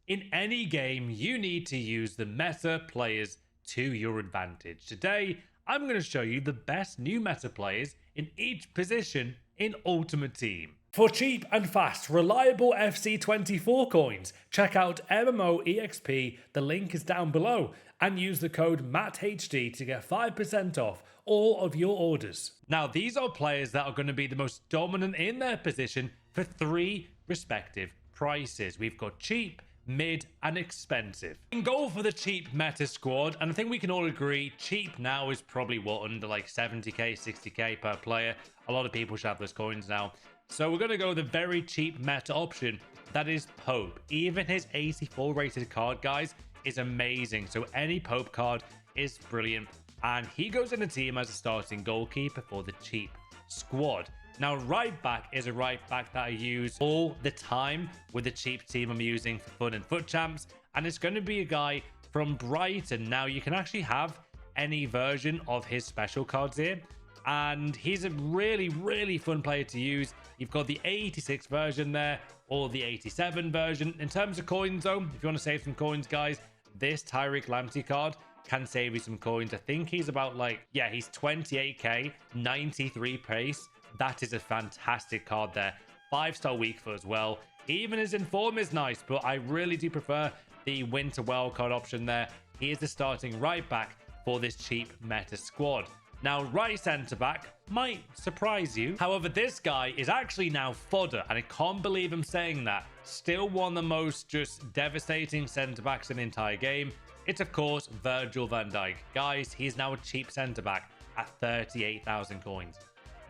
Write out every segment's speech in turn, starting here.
In any game, you need to use the meta players to your advantage. Today, I'm going to show you the best new meta players in each position in Ultimate Team. For cheap and fast, reliable FC24 coins, check out MMOEXP, the link is down below, and use the code MATTHD to get 5% off all of your orders. Now, these are players that are going to be the most dominant in their position for 3 respective prices. We've got cheap, mid, and expensive. In goal for the cheap meta squad, and I think we can all agree cheap now is probably what, under like 70k, 60k per player. A lot of people should have those coins now. So we're going to go the very cheap meta option, that is Pope. Even his 84 rated card, guys, is amazing. So any Pope card is brilliant, and he goes in the team as a starting goalkeeper for the cheap squad. Now, right back is a right back that I use all the time with the cheap team I'm using for fun and foot champs. And it's going to be a guy from Brighton. Now, you can actually have any version of his special cards here. And he's a really, really fun player to use. You've got the 86 version there or the 87 version. In terms of coins, though, if you want to save some coins, guys, this Tyreek Lamptey card can save you some coins. I think he's about like, yeah, he's 28k, 93 pace. That is a fantastic card there. 5-star weak foot as well. Even his inform is nice, but I really do prefer the winter wildcard option there. He is the starting right back for this cheap meta squad. Now, right centre back might surprise you. However, this guy is actually now fodder, and I can't believe I'm saying that. Still one of the most just devastating centre backs in the entire game. It's, of course, Virgil van Dijk. Guys, he's now a cheap centre back at 38,000 coins.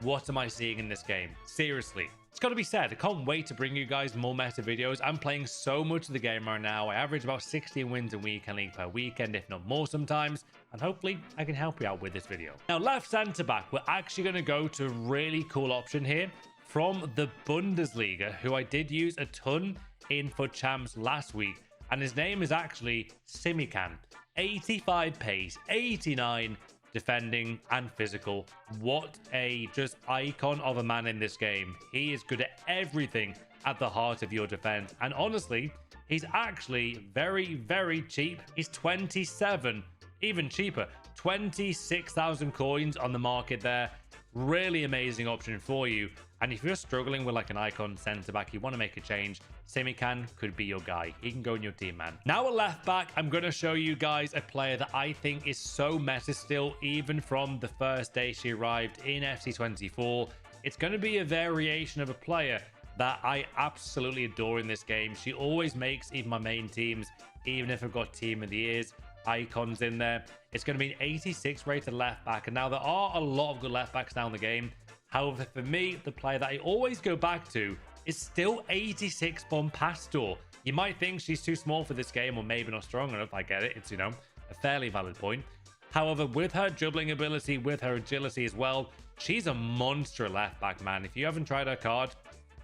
What am I seeing in this game? Seriously, it's got to be said. I can't wait to bring you guys more meta videos. I'm playing so much of the game right now. I average about 16 wins in weekend league per weekend, if not more sometimes. And hopefully I can help you out with this video. Now, left centre back, we're actually going to go to a really cool option here from the Bundesliga, who I did use a ton in for champs last week. And his name is actually Simikan. 85 pace, 89 defending and physical. What a just icon of a man in this game. He is good at everything at the heart of your defense, and honestly, he's actually very, very cheap. He's 27, even cheaper, 26,000 coins on the market there. Really amazing option for you. And if you're struggling with like an icon center back, you want to make a change, Simikan could be your guy. He can go in your team, man. Now at left back, I'm going to show you guys a player that I think is so meta still, even from the first day she arrived in FC24. It's going to be a variation of a player that I absolutely adore in this game. She always makes even my main teams, even if I've got team of the years icons in there. It's going to be an 86 rated left back, and now there are a lot of good left backs now in the game. However, for me, the player that I always go back to is still 86 Bompastor. You might think she's too small for this game, or maybe not strong enough. I get it. It's, you know, a fairly valid point. However, with her dribbling ability, with her agility as well, she's a monster left back, man. If you haven't tried her card,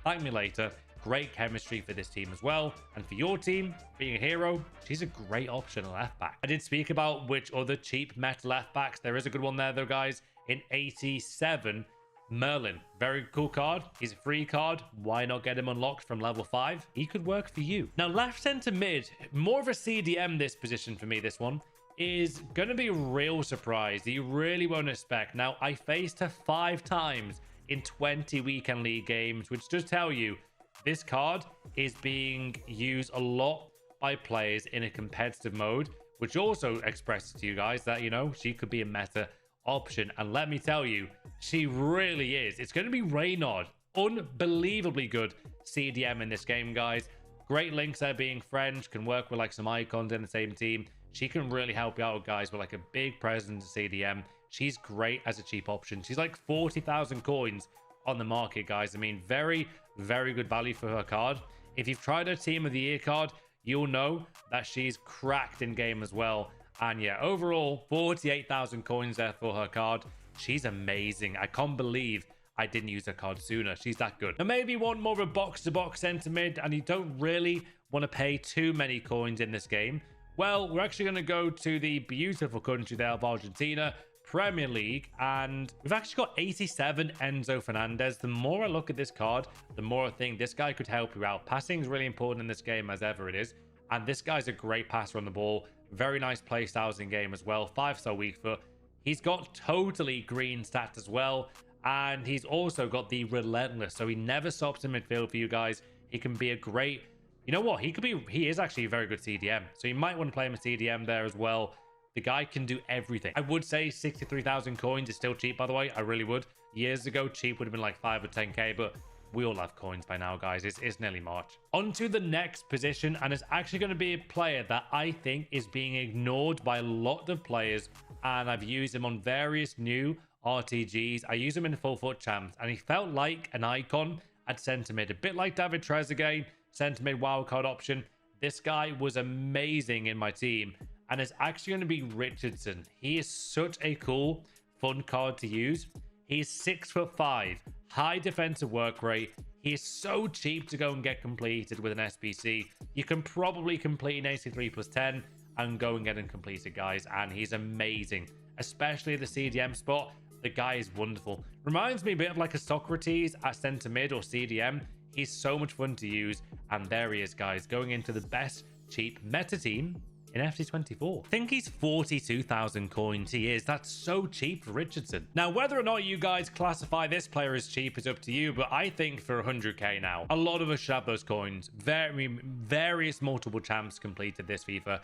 thank me later. Great chemistry for this team as well. And for your team, being a hero, she's a great option at left back. I did speak about which other cheap meta left backs. There is a good one there, though, guys. In 87, Merlin. Very cool card. He's a free card. Why not get him unlocked from level 5? He could work for you. Now, left center mid, more of a CDM this position for me, this one, is going to be a real surprise that you really won't expect. Now, I faced her 5 times in 20 weekend league games, which does tell you this card is being used a lot by players in a competitive mode, which also expresses to you guys that, you know, she could be a meta option. And let me tell you, she really is. It's going to be Reynard. Unbelievably good CDM in this game, guys. Great links there, being French, can work with like some icons in the same team. She can really help you out, guys, with like a big presence in CDM. She's great as a cheap option. She's like 40,000 coins on the market, guys. I mean, very, very good value for her card. If you've tried her team of the year card, you'll know that she's cracked in game as well. And yeah, overall, 48,000 coins there for her card. She's amazing. I can't believe I didn't use her card sooner. She's that good. Now, maybe you want more of a box-to-box center mid and you don't really want to pay too many coins in this game. Well, we're actually going to go to the beautiful country there of Argentina, Premier League, and we've actually got 87 Enzo Fernandez. The more I look at this card, the more I think this guy could help you out. Passing is really important in this game, as ever it is. And this guy's a great passer on the ball. Very nice play styles in game as well. 5-star weak foot. He's got totally green stats as well. And he's also got the relentless. So he never stops in midfield for you guys. He can be a great... You know what? He is actually a very good CDM. So you might want to play him a CDM there as well. The guy can do everything. I would say 63,000 coins is still cheap, by the way. I really would. Years ago, cheap would have been like 5 or 10k, but we all have coins by now, guys. It's nearly March. On to the next position, and it's actually going to be a player that I think is being ignored by a lot of players, and I've used him on various new RTGs. I use him in full foot champs, and he felt like an icon at centre mid, a bit like David Trezeguet, centre mid wildcard option. This guy was amazing in my team, and it's actually going to be Richardson. He is such a cool, fun card to use. He's 6'5", high defensive work rate. He is so cheap to go and get completed with an SBC. You can probably complete an AC3 plus 10 and go and get him completed, guys. And he's amazing, especially the CDM spot. The guy is wonderful. Reminds me a bit of like a Socrates at centre mid or CDM. He's so much fun to use. And there he is, guys, going into the best cheap meta team in FC24. I think he's 42,000 coins. He is. That's so cheap for Richardson. Now, whether or not you guys classify this player as cheap is up to you, but I think for 100k now, a lot of us should have those coins. Various multiple champs completed this FIFA.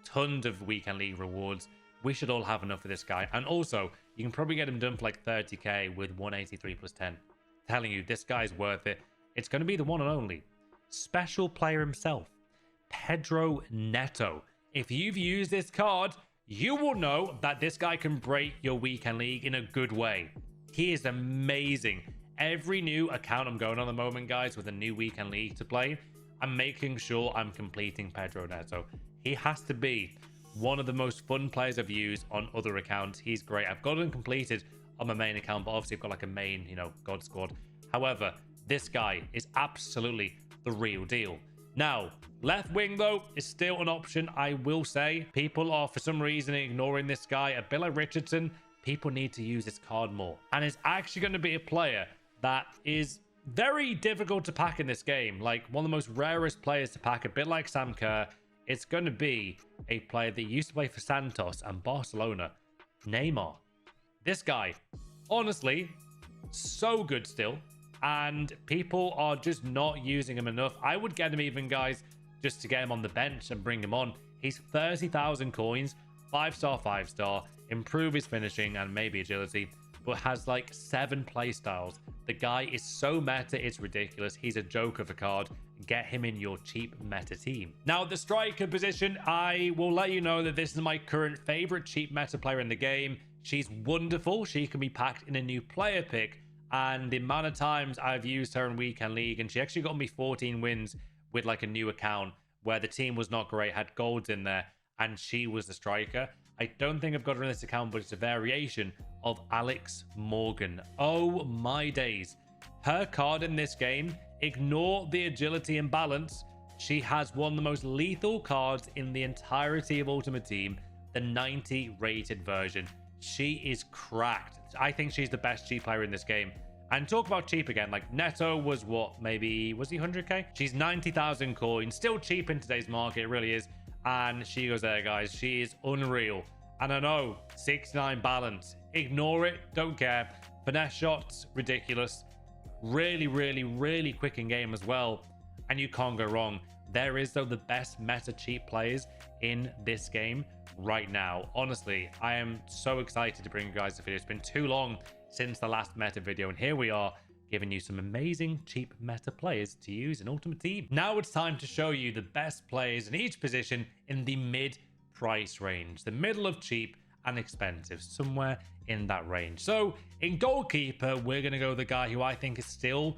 Tons of weekend league rewards. We should all have enough for this guy. And also, you can probably get him done for like 30k with 183 plus 10. Telling you, this guy's worth it. It's going to be the one and only special player himself, Pedro Neto. If you've used this card, you will know that this guy can break your weekend league in a good way. He is amazing. Every new account I'm going on at the moment, guys, with a new weekend league to play, I'm making sure I'm completing Pedro Neto. He has to be one of the most fun players I've used on other accounts. He's great. I've got him completed on my main account, but obviously I've got like a main, God squad. However, this guy is absolutely the real deal. Now, left wing, though, is still an option, I will say. People are, for some reason, ignoring this guy. A bit like Richardson, people need to use this card more. And it's actually going to be a player that is very difficult to pack in this game. Like, one of the most rarest players to pack, a bit like Sam Kerr. It's going to be a player that used to play for Santos and Barcelona, Neymar. This guy, honestly, so good still. And people are just not using him enough. I would get him even, guys, just to get him on the bench and bring him on. He's 30,000 coins, 5-star, 5-star, improve his finishing and maybe agility, but has like 7 play styles. The guy is so meta, it's ridiculous. He's a joke of a card. Get him in your cheap meta team. Now, the striker position, I will let you know that this is my current favorite cheap meta player in the game. She's wonderful. She can be packed in a new player pick. And the amount of times I've used her in weekend league, and she actually got me 14 wins with like a new account where the team was not great, had golds in there, and she was the striker. I don't think I've got her in this account, but it's a variation of Alex Morgan. Oh my days. Her card in this game, ignore the agility and balance. She has one of the most lethal cards in the entirety of Ultimate Team, the 90 rated version. She is cracked. I think she's the best cheap player in this game. And talk about cheap again, like Neto was what, maybe, was he 100k? She's 90,000 coins, still cheap in today's market, it really is. And she goes there, guys. She is unreal. And I know, 69 balance. Ignore it, don't care. Finesse shots, ridiculous. Really, really, really quick in game as well. And you can't go wrong. There is, though, the best meta cheap players in this game right now. Honestly, I am so excited to bring you guys the video. It's been too long since the last meta video, and here we are giving you some amazing cheap meta players to use in Ultimate Team. Now it's time to show you the best players in each position in the mid price range, the middle of cheap and expensive, somewhere in that range. So in goalkeeper, we're going to go with the guy who I think is still,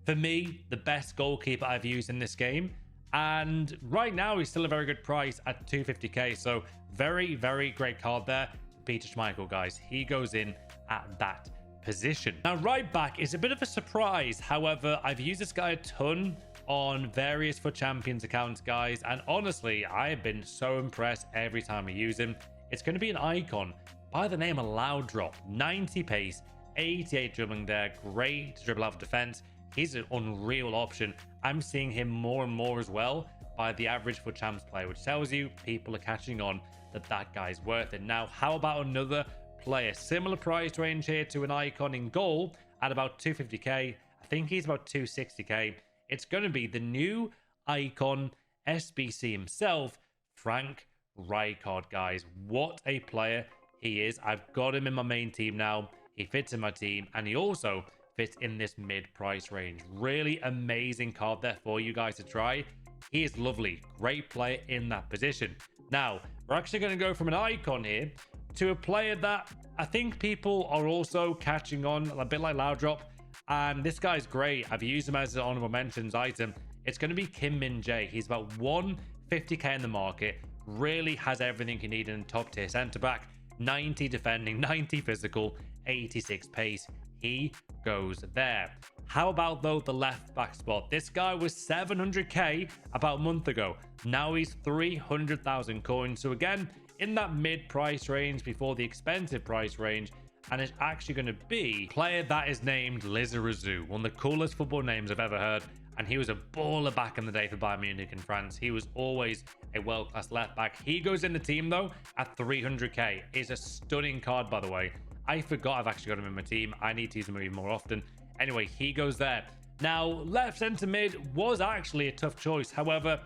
for me, the best goalkeeper I've used in this game. And right now, he's still a very good price at 250k. So very, very great card there. Peter Schmeichel, guys. He goes in at that position. Now, right back is a bit of a surprise. However, I've used this guy a ton on various FUT Champions accounts, guys. And honestly, I have been so impressed every time I use him. It's going to be an icon by the name of Laudrup. 90 pace, 88 dribbling there. Great to dribble out of defense. He's an unreal option. I'm seeing him more and more as well by the average FUT Champs player, which tells you people are catching on that that guy's worth it. Now, how about another player? Similar price range here to an icon in goal at about 250k. I think he's about 260k. It's going to be the new icon SBC himself, Frank Rijkaard, guys. What a player he is. I've got him in my main team now. He fits in my team, and he also fits in this mid-price range. Really amazing card there for you guys to try. He is lovely. Great player in that position. Now, we're actually going to go from an icon here to a player that I think people are also catching on, a bit like Loudrop. And this guy's great. I've used him as an honorable mentions item. It's going to be Kim Min Jae. He's about 150k in the market. Really has everything you need in a top tier centre back. 90 defending, 90 physical, 86 pace. He goes there. How about though the left back spot? This guy was 700k about a month ago. Now he's 300,000 coins. So again, in that mid price range before the expensive price range. And it's actually going to be a player that is named Lizarazu, one of the coolest football names I've ever heard. And he was a baller back in the day for Bayern Munich in France. He was always a world-class left back. He goes in the team though at 300k. It's a stunning card, by the way. I forgot I've actually got him in my team. I need to use him even more often. Anyway, he goes there. Now, left centre mid was actually a tough choice. However,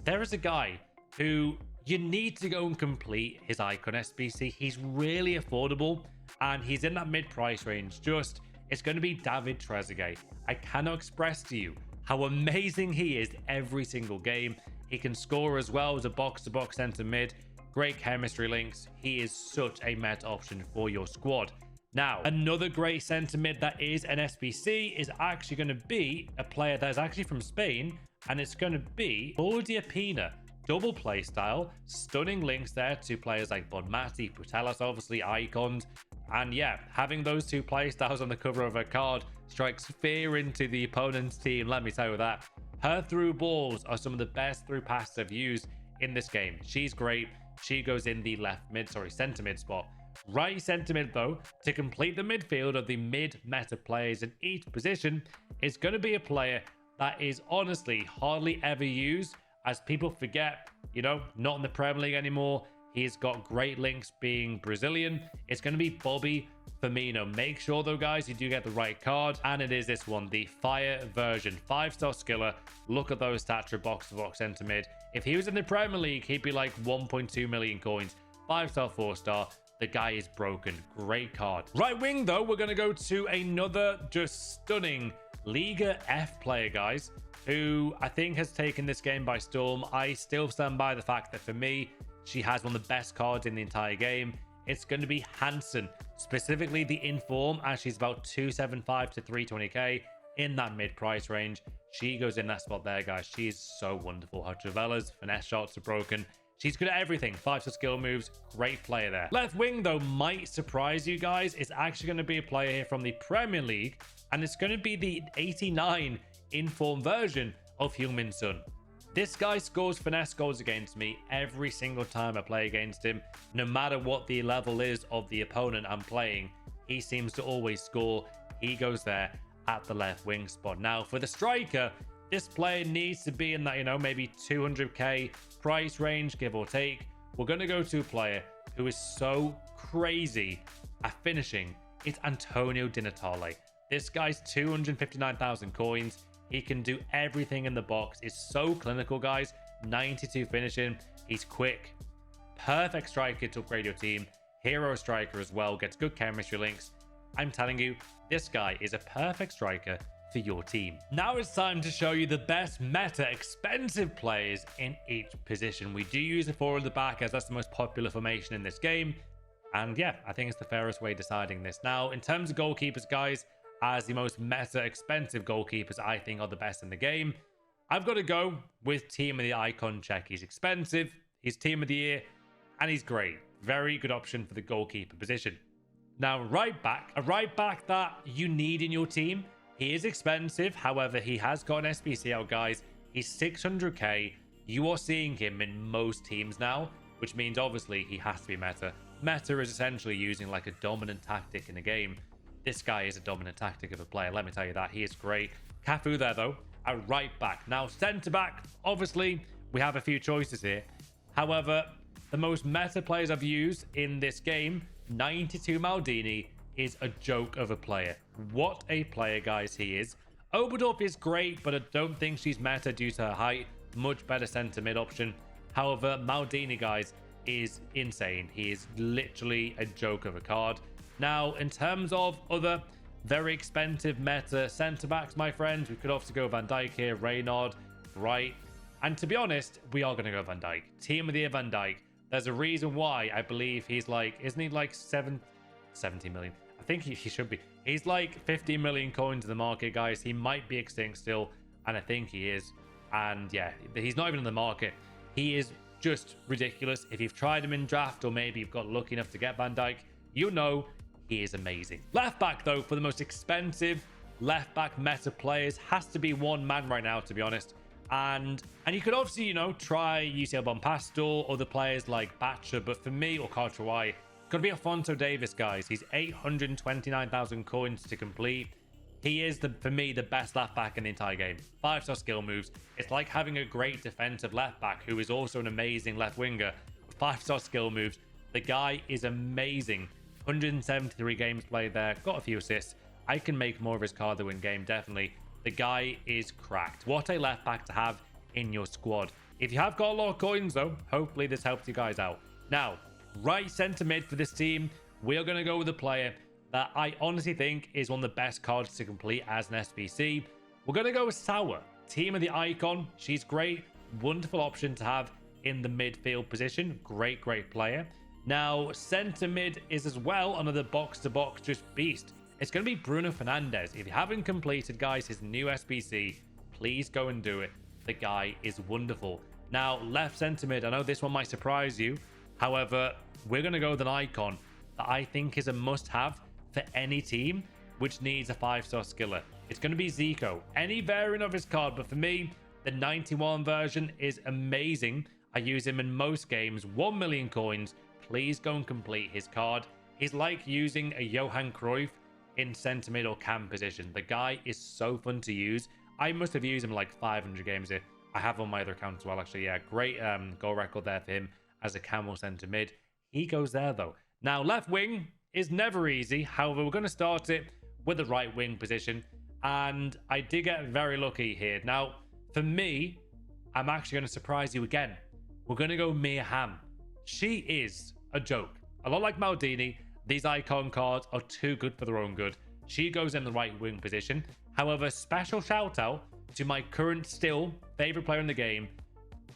there is a guy who you need to go and complete his icon SBC. He's really affordable and he's in that mid-price range. It's going to be David Trezeguet. I cannot express to you how amazing he is every single game. He can score as well as a box-to-box centre mid. Great chemistry links. He is such a meta option for your squad. Now, another great centre mid that is an SBC is actually going to be a player that is actually from Spain, and it's going to be Claudia Pina. Double play style, stunning links there to players like Bonmati, Putellas, obviously icons. And yeah, having those two play styles on the cover of her card strikes fear into the opponent's team, let me tell you that. Her through balls are some of the best through passes I've used in this game. She's great. She goes in the centre mid spot. Right centre mid though, to complete the midfield of the mid meta players in each position, is going to be a player that is honestly hardly ever used, as people forget, not in the Premier League anymore. He's got great links being Brazilian. It's going to be Bobby Firmino. Make sure though, guys, you do get the right card. And it is this one, the Fire version. 5-star skiller. Look at those stats for box-to-box centre mid. If he was in the Premier League, he'd be like 1.2 million coins. 5-star, 4-star. The guy is broken. Great card. Right wing though, we're going to go to another just stunning Liga F player, guys, who I think has taken this game by storm. I still stand by the fact that for me, she has one of the best cards in the entire game. It's going to be Hansen, specifically the inform, as she's about 275 to 320k in that mid-price range. She goes in that spot there, guys. She is so wonderful. Her Travella's finesse shots are broken. She's good at everything. 5-star skill moves. Great player there. Left wing, though, might surprise you guys. It's actually going to be a player here from the Premier League, and it's going to be the 89 inform version of Heung-min Son. This guy scores finesse goals against me every single time I play against him. No matter what the level is of the opponent I'm playing, he seems to always score. He goes there at the left wing spot. Now, for the striker, this player needs to be in that, maybe 200k price range, give or take. We're going to go to a player who is so crazy at finishing. It's Antonio Di Natale. This guy's 259,000 coins. He can do everything in the box. Is so clinical, guys. 92 finishing. He's quick. Perfect striker to upgrade your team. Hero striker as well. Gets good chemistry links. I'm telling you, this guy is a perfect striker for your team. Now it's time to show you the best meta expensive players in each position. We do use a 4 at the back as that's the most popular formation in this game. And yeah, I think it's the fairest way deciding this. Now, in terms of goalkeepers, guys, as the most meta expensive goalkeepers I think are the best in the game, I've got to go with Team of the Icon check. He's expensive, he's Team of the Year, and he's great. Very good option for the goalkeeper position. Now, right back, a right back that you need in your team. He is expensive, however, he has got an SBC out, guys. He's 600k. You are seeing him in most teams now, which means obviously he has to be meta. Meta is essentially using like a dominant tactic in a game. This guy is a dominant tactic of a player, let me tell you that. He is great. Cafu there, though, a right back. Now, centre back, obviously, we have a few choices here. However, the most meta players I've used in this game, 92 Maldini, is a joke of a player. What a player, guys, he is. Oberdorf is great, but I don't think she's meta due to her height. Much better center mid option. However, Maldini, guys, is insane. He is literally a joke of a card. Now, in terms of other very expensive meta center backs, my friends, we could obviously go Van Dijk here, Reynard, right? And to be honest, we are going to go Van Dijk. Team of the year Van Dijk. There's a reason why I believe he's like, isn't he like 70 million? I think he should be. He's like 50 million coins in the market, guys. He might be extinct still, and I think he is. And yeah, he's not even in the market. He is just ridiculous. If you've tried him in draft, or maybe you've got lucky enough to get Van Dijk, you know he is amazing. Left back, though, for the most expensive left back meta players, has to be one man right now, to be honest. And you could obviously, you know, try UCL Bompastor, other players like Batcher, but for me, or Cartrawai, gonna be Alphonso Davies, guys. He's 829,000 coins to complete. He is, for me, the best left back in the entire game. 5-star skill moves. It's like having a great defensive left back who is also an amazing left winger. 5-star skill moves. The guy is amazing. 173 games played there. Got a few assists. I can make more of his card to win game, definitely. The guy is cracked. What a left back to have in your squad. If you have got a lot of coins, though, hopefully this helps you guys out. Now, right centre mid for this team, we are going to go with a player that I honestly think is one of the best cards to complete as an SBC. We're going to go with Sauer, team of the icon. She's great. Wonderful option to have in the midfield position. Great player. Now, centre mid is as well another box-to-box just beast. It's going to be Bruno Fernandes. If you haven't completed, guys, his new SBC, please go and do it. The guy is wonderful. Now, left centre mid, I know this one might surprise you. However, we're going to go with an icon that I think is a must-have for any team which needs a 5-star skiller. It's going to be Zico. Any variant of his card, but for me, the 91 version is amazing. I use him in most games. 1 million coins. Please go and complete his card. He's like using a Johan Cruyff in centre mid or cam position. The guy is so fun to use. I must have used him like 500 games here. I have on my other account as well, actually. Yeah, great goal record there for him as a cam or centre mid. He goes there, though. Now, left wing is never easy. However, we're going to start it with the right wing position. And I did get very lucky here. Now, for me, I'm actually going to surprise you again. We're going to go Mia Hamm. She is a joke. A lot like Maldini, these icon cards are too good for their own good. She goes in the right wing position. However, special shout out to my current still favorite player in the game,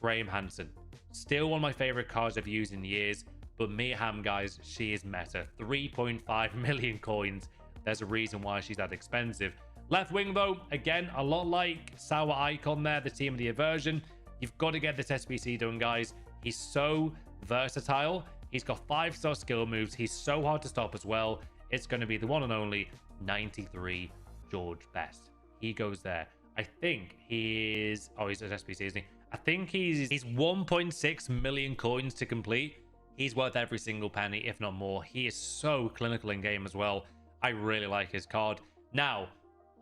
Graham Hansen. Still one of my favorite cards I've used in years. But Mia Hamm, guys, she is meta. 3.5 million coins. There's a reason why she's that expensive. Left wing, though, again, a lot like Sauer Icon there, the team of the version. You've got to get this SBC done, guys. He's so versatile. He's got 5-star skill moves. He's so hard to stop as well. It's going to be the one and only 93 George Best. He goes there. I think he's... Oh, he's an SBC, isn't he? I think he's 1.6 million coins to complete. He's worth every single penny, if not more. He is so clinical in game as well. I really like his card. Now,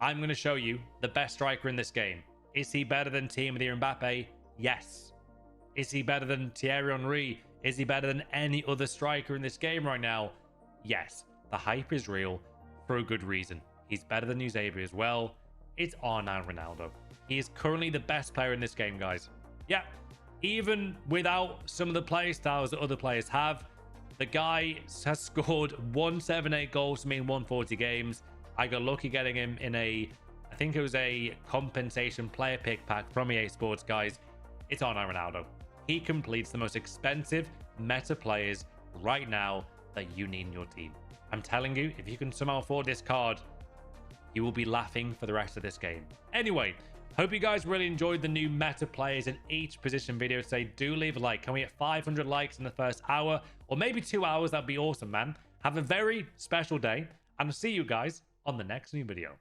I'm going to show you the best striker in this game. Is he better than Team of the Year Mbappe? Yes. Is he better than Thierry Henry? Is he better than any other striker in this game right now? Yes. The hype is real for a good reason. He's better than Eusebio as well. It's R9 Ronaldo. He is currently the best player in this game, guys. Yeah. Even without some of the play styles that other players have, the guy has scored 178 goals to me in 140 games. I got lucky getting him in I think it was a compensation player pick pack from EA Sports, guys. It's R9 Ronaldo. He completes the most expensive meta players right now that you need in your team. I'm telling you, if you can somehow afford this card, you will be laughing for the rest of this game. Anyway, hope you guys really enjoyed the new meta players in each position video today. Do leave a like. Can we get 500 likes in the first hour or maybe 2 hours? That'd be awesome, man. Have a very special day, and I'll see you guys on the next new video.